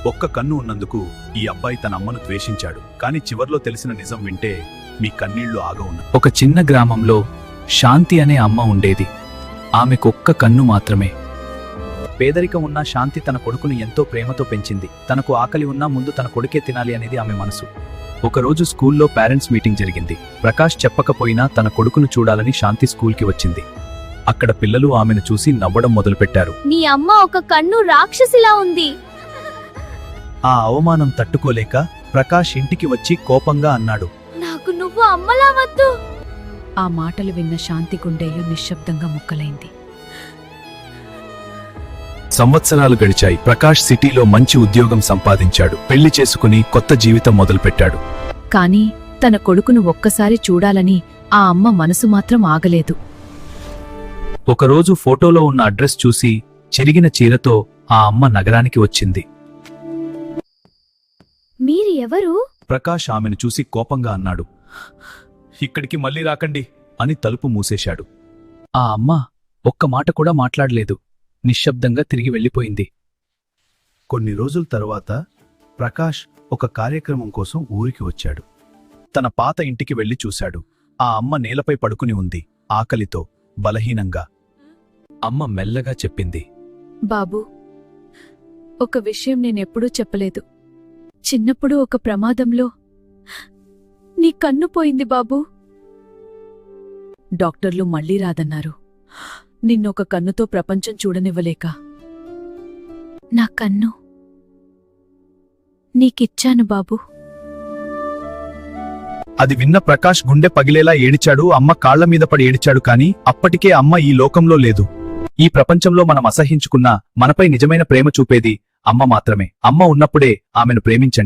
ఒక్క కన్ను ఉన్నందుకు ఈ అబ్బాయి తన అమ్మను ద్వేషించాడు. కాని చివర్లో తెలిసిన నిజం వింటే మీ కన్నీళ్లు ఆగవున్న. ఒక చిన్న గ్రామంలో శాంతి అనే అమ్మ ఉండేది. ఆమెకొక్క కన్ను మాత్రమే. పేదరికం ఉన్న శాంతి తన కొడుకును ఎంతో ప్రేమతో పెంచింది. తనకు ఆకలి ఉన్నా ముందు తన కొడుకే తినాలి అనేది ఆమె మనసు. ఒకరోజు స్కూల్లో పేరెంట్స్ మీటింగ్ జరిగింది. ప్రకాష్ చెప్పకపోయినా తన కొడుకును చూడాలని శాంతి స్కూల్కి వచ్చింది. అక్కడ పిల్లలు ఆమెను చూసి నవ్వడం మొదలుపెట్టారు. నీ అమ్మ ఒక కన్ను రాక్షసిలా ఉంది. ఆ అవమానం తట్టుకోలేక ప్రకాష్ ఇంటికి వచ్చి కోపంగా అన్నాడు, నాకు నువ్వు అమ్మలా వద్దు. ఆ మాటలు విన్న శాంతి గుండెలు నిశ్శబ్దంగా ముక్కలైంది. సంవత్సరాలు గడిచాయి. ప్రకాష్ సిటీలో మంచి ఉద్యోగం సంపాదించాడు. పెళ్లి చేసుకుని కొత్త జీవితం మొదలుపెట్టాడు. కాని తన కొడుకును ఒక్కసారి చూడాలని ఆ అమ్మ మనసు మాత్రం ఆగలేదు. ఒకరోజు ఫోటోలో ఉన్న అడ్రస్ చూసి చెరిగిన చీరతో ఆ అమ్మ నగరానికి వచ్చింది. మీరు ఎవరు? ప్రకాష్ ఆమెను చూసి కోపంగా అన్నాడు, ఇక్కడికి మళ్ళీ రాకండి అని తలుపు మూసేశాడు. ఆ అమ్మ ఒక్క మాట కూడా మాట్లాడలేదు. నిశ్శబ్దంగా తిరిగి వెళ్ళిపోయింది. కొన్ని రోజుల తరువాత ప్రకాష్ ఒక కార్యక్రమం కోసం ఊరికి వచ్చాడు. తన పాత ఇంటికి వెళ్లి చూశాడు. ఆ అమ్మ నేలపై పడుకుని ఉంది, ఆకలితో, బలహీనంగా. అమ్మ మెల్లగా చెప్పింది, బాబూ, ఒక విషయం నేనెప్పుడూ చెప్పలేదు. చిన్నప్పుడు ఒక ప్రమాదంలో నీ కన్ను పోయింది బాబూ. డాక్టర్లు మళ్ళీ రాదన్నారు. నిన్నొక కన్నుతో ప్రపంచం చూడనివ్వలేక నా కన్ను నీకిచ్చాను బాబూ. అది విన్న ప్రకాష్ గుండె పగిలేలా ఏడిచాడు. అమ్మ కాళ్ల మీద పడి ఏడిచాడు. కాని అప్పటికే అమ్మ ఈ లోకంలో లేదు. ఈ ప్రపంచంలో మనం అసహ్యించుకున్నా మనపై నిజమైన ప్రేమ చూపేది అమ్మ మాత్రమే. అమ్మ ఉన్నప్పుడే ఆమెను ప్రేమించండి.